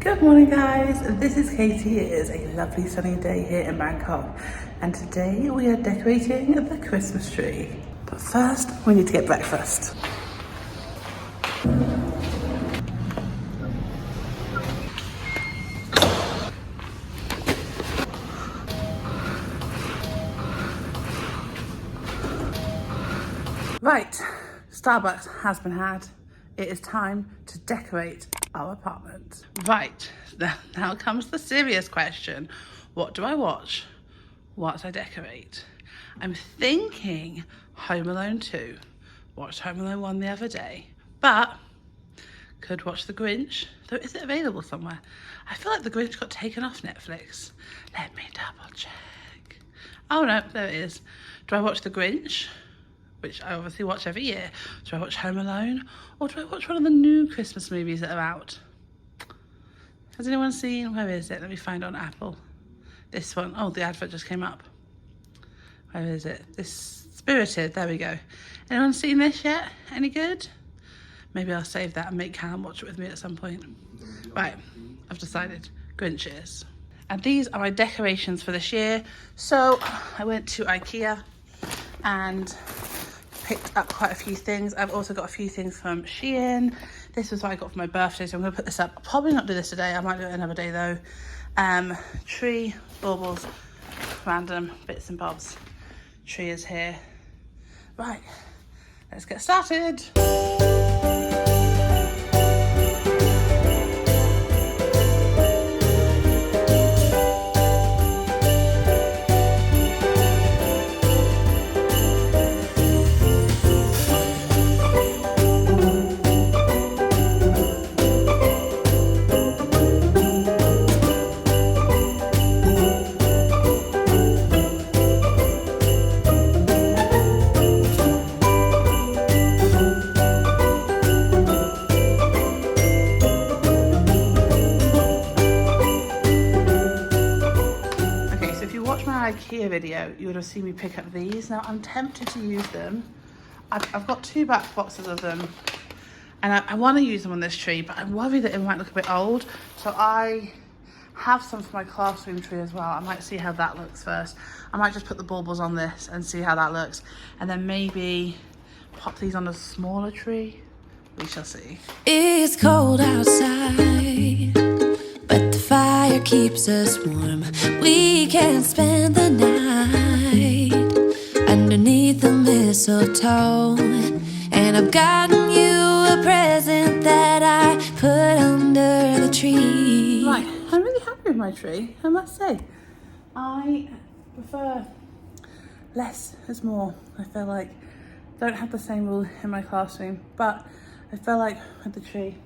Good morning guys, this is Katie. It is a lovely sunny day here in Bangkok and today we are decorating the Christmas tree. But first we need to get breakfast. Right, Starbucks has been had. It is time to decorate our apartment. Right, now comes the serious question. What do I watch whilst I decorate? I'm thinking Home Alone 2. Watched Home Alone 1 the other day, but could watch The Grinch. Though, is it available somewhere? I feel like The Grinch got taken off Netflix. Let me double check. Oh no, there it is. Do I watch The Grinch, which I obviously watch every year? Do I watch Home Alone? Or do I watch one of the new Christmas movies that are out? Has anyone seen, where is it? Let me find it on Apple. This one. Oh, the advert just came up. Where is it? This Spirited, there we go. Anyone seen this yet? Any good? Maybe I'll save that and make Callum watch it with me at some point. Right, I've decided Grinch is. And these are my decorations for this year. So I went to Ikea and picked up quite a few things. I've also got a few things from Shein. This was what I got for my birthday, so I'm gonna put this up. I'll probably not do this today, I might do it another day though. Tree, baubles, random bits and bobs. Tree is here. Right, let's get started. Ikea video, you would have seen me pick up these. Now I'm tempted to use them. I've got two back boxes of them and I want to use them on this tree, but I'm worried that it might look a bit old. So I have some for my classroom tree as well. I might see how that looks first. I might just put the baubles on this and see how that looks, and then maybe pop these on a smaller tree. We shall see. It's cold outside, but the fire keeps us warm. We can spend the night underneath the mistletoe. And I've gotten you a present that I put under the tree. Right, I'm really happy with my tree, I must say. I prefer less is more. I feel like I don't have the same rule in my classroom, but I feel like with the tree,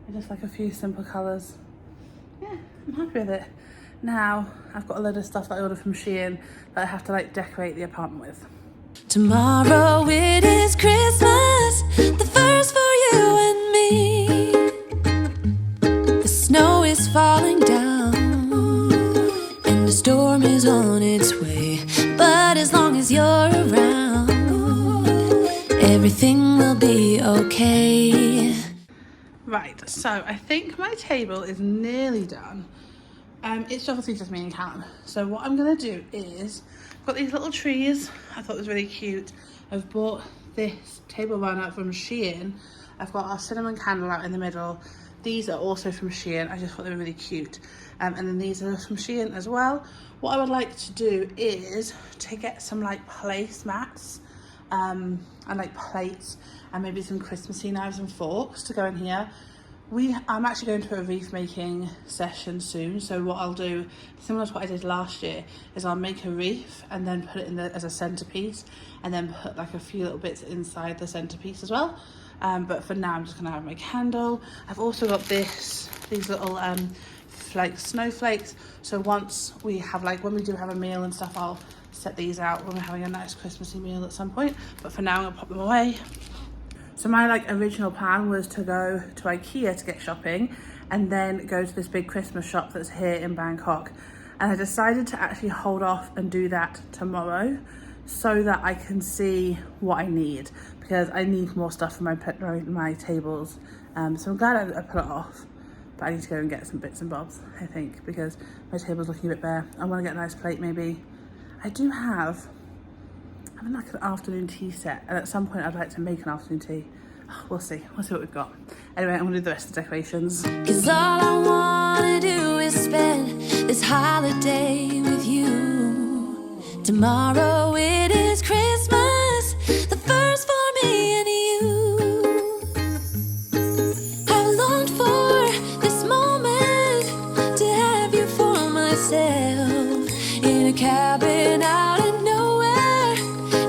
I just like a few simple colours. Yeah, I'm happy with it. Now, I've got a load of stuff that I ordered from Shein that I have to like decorate the apartment with. Tomorrow it is Christmas, the first for you and me. The snow is falling down and the storm is on its way. But as long as you're around, everything will be okay. Right, so I think my table is nearly done. It's obviously just me and Callum. So what I'm gonna do is, I've got these little trees. I thought it was really cute. I've bought this table runner from Shein. I've got our cinnamon candle out in the middle. These are also from Shein. I just thought they were really cute. And then these are from Shein as well. What I would like to do is to get some like placemats and like plates and maybe some Christmassy knives and forks to go in here. I'm actually going to a wreath making session soon, so what I'll do, similar to what I did last year, is I'll make a wreath and then put it in as a centerpiece, and then put like a few little bits inside the centerpiece as well. But for now I'm just gonna have my candle. I've also got these little like snowflakes, so once we have like, when we do have a meal and stuff, I'll set these out when we're having a nice Christmassy meal at some point. But for now I'm gonna pop them away. So my like original plan was to go to Ikea to get shopping and then go to this big Christmas shop that's here in Bangkok. And I decided to actually hold off and do that tomorrow so that I can see what I need, because I need more stuff for my tables. So I'm glad I put it off. but I need to go and get some bits and bobs, I think, because my table's looking a bit bare. I want to get a nice plate maybe. I do have, I'm like an afternoon tea set, and at some point I'd like to make an afternoon tea. We'll see what we've got. Anyway, I'm gonna do the rest of the decorations. 'Cause all I wanna do is spend this holiday with you. Tomorrow it is Christmas, the first for me and you. I've longed for this moment to have you for myself in a cabin out of nowhere,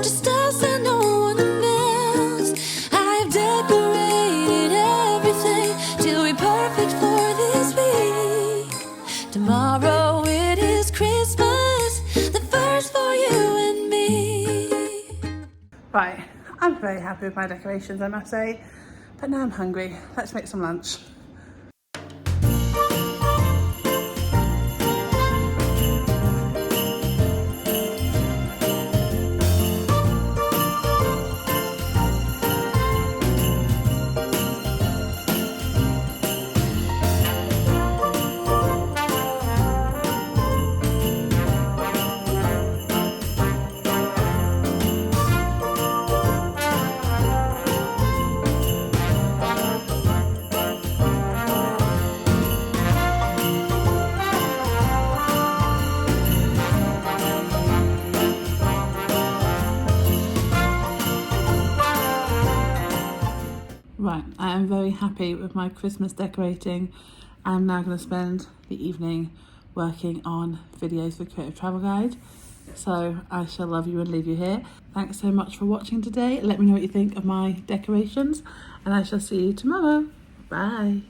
just us and no one else. I've decorated everything till we're perfect for this week. Tomorrow it is Christmas, the first for you and me. Right, I'm very happy with my decorations, I must say, but now I'm hungry. Let's make some lunch. Right, I am very happy with my Christmas decorating. I'm now going to spend the evening working on videos for Creative Travel Guide. So I shall love you and leave you here. Thanks so much for watching today. Let me know what you think of my decorations, and I shall see you tomorrow. Bye.